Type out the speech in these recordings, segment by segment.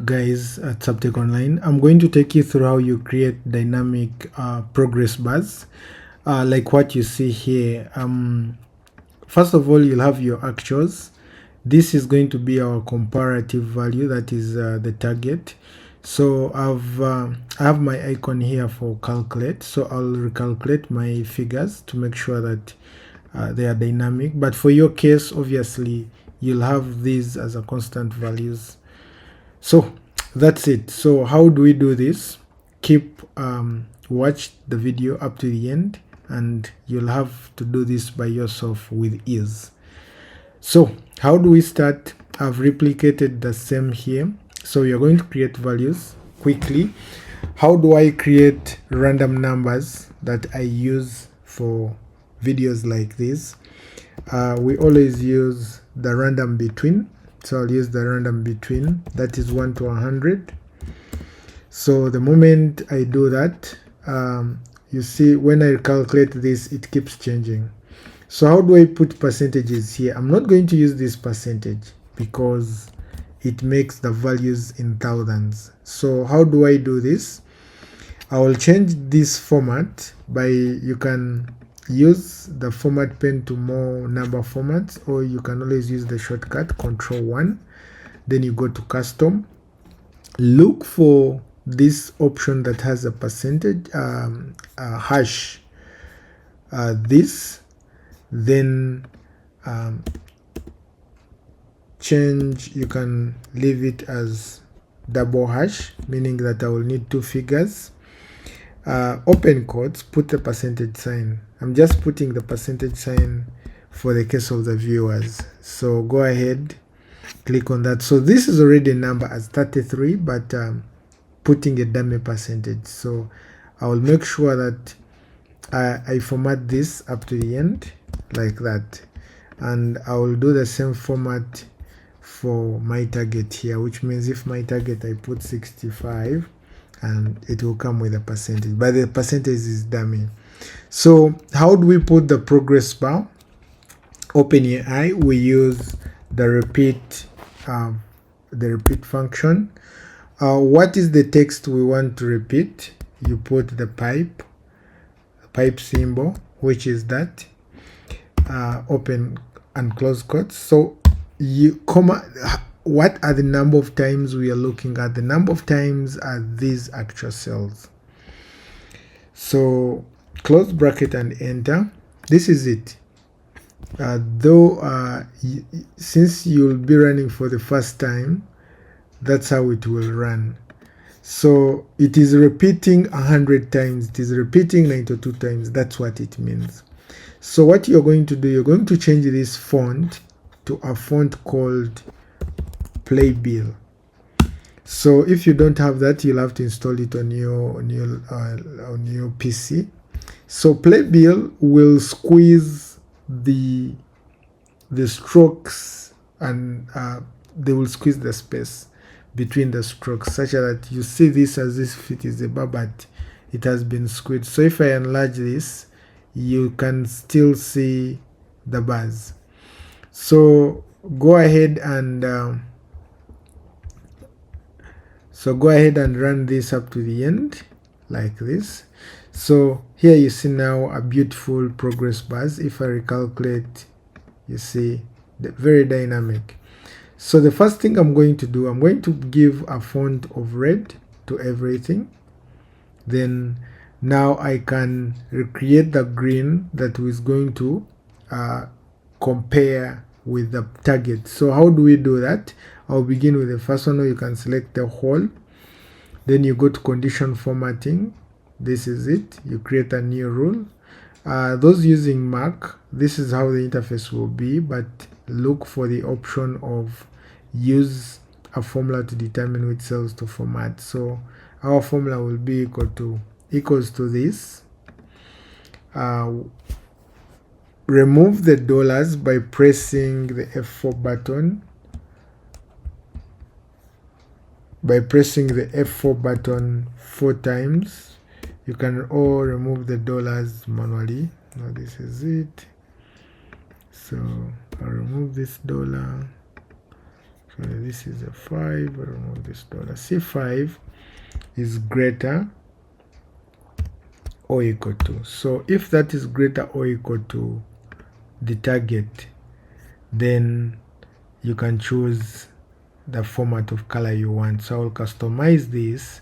guys at Subtech Online. I'm going to take you through how you create dynamic progress bars like what you see here. First of all, you'll have your actuals. This is going to be our comparative value, that is the target. So I have my icon here for calculate, so I'll recalculate my figures to make sure that they are dynamic. But for your case, obviously you'll have these as a constant values. So that's it. So how do we do this? Keep watch the video up to the end, and you'll have to do this by yourself with ease. So how do we start? I've replicated the same here. So you're going to create values quickly. How do I create random numbers that I use for videos like this? We always use the random between. So I'll use the random between, that is 1 to 100. So the moment I do that, you see when I calculate this, it keeps changing. So how do I put percentages here? I'm not going to use this percentage because it makes the values in thousands. So how do I do this? I will change this format by, you can use the format pen to more number formats, or you can always use the shortcut Ctrl+1. Then you go to custom, look for this option that has a percentage hash, this, then change, you can leave it as double hash, meaning that I will need two figures. Open quotes, put the percentage sign. I'm just putting the percentage sign for the case of the viewers. So go ahead, click on that. So this is already a number as 33, but putting a dummy percentage. So I will make sure that I format this up to the end like that, and I will do the same format for my target here, which means if my target I put 65, and it will come with a percentage, but the percentage is dummy. So how do we put the progress bar? OpenAI, we use the repeat function. What is the text we want to repeat? You put the pipe symbol, which is that, open and close quotes. So you what are the number of times we are looking at? The number of times are these actual cells. So close bracket and enter. This is it. Since you'll be running for the first time, that's how it will run. So it is repeating 100 times, it is repeating 92 times. That's what it means. So what you're going to do, you're going to change this font to a font called Playbill. So if you don't have that, you'll have to install it on your PC. So Playbill will squeeze the strokes, and they will squeeze the space between the strokes, such that you see this as if it is a bar, but it has been squeezed. So if I enlarge this, you can still see the bars. So go ahead and run this up to the end like this. So here you see now a beautiful progress bars. If I recalculate, you see very dynamic. So the first thing I'm going to do, I'm going to give a font of red to everything. Then now I can recreate the green that is going to compare with the target. So how do we do that? I'll begin with the first one. You can select the whole, then you go to condition formatting. This is it. You create a new rule. Those using Mac, this is how the interface will be, but look for the option of use a formula to determine which cells to format. So our formula will be equals to this. Remove the dollars by pressing the F4 button. By pressing the F4 button 4 times. You can all remove the dollars manually. Now this is it. So I'll remove this dollar. this is a 5. I remove this dollar. C5 is greater or equal to. So if that is greater or equal to the target, then you can choose the format of color you want. So I'll customize this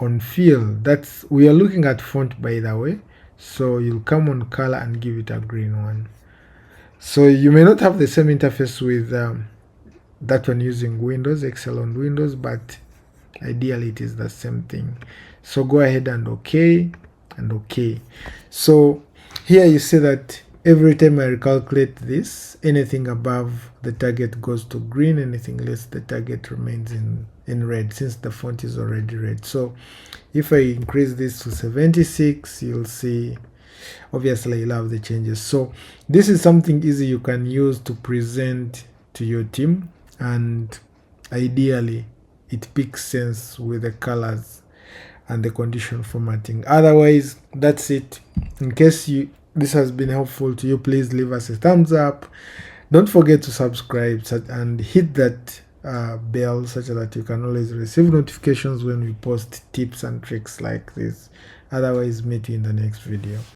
on fill. That's, we are looking at font, by the way. So you'll come on color and give it a green one. So you may not have the same interface with that one using Windows, Excel on Windows, but ideally it is the same thing. So go ahead and OK and OK. So here you see that every time I recalculate this, anything above the target goes to green, anything less the target remains in red, since the font is already red. So if I increase this to 76, you'll see obviously you'll have the changes. So this is something easy you can use to present to your team, and ideally it makes sense with the colors and the condition formatting. Otherwise, that's it. In case this has been helpful to you, please leave us a thumbs up. Don't forget to subscribe and hit that bell such that you can always receive notifications when we post tips and tricks like this. Otherwise, meet you in the next video.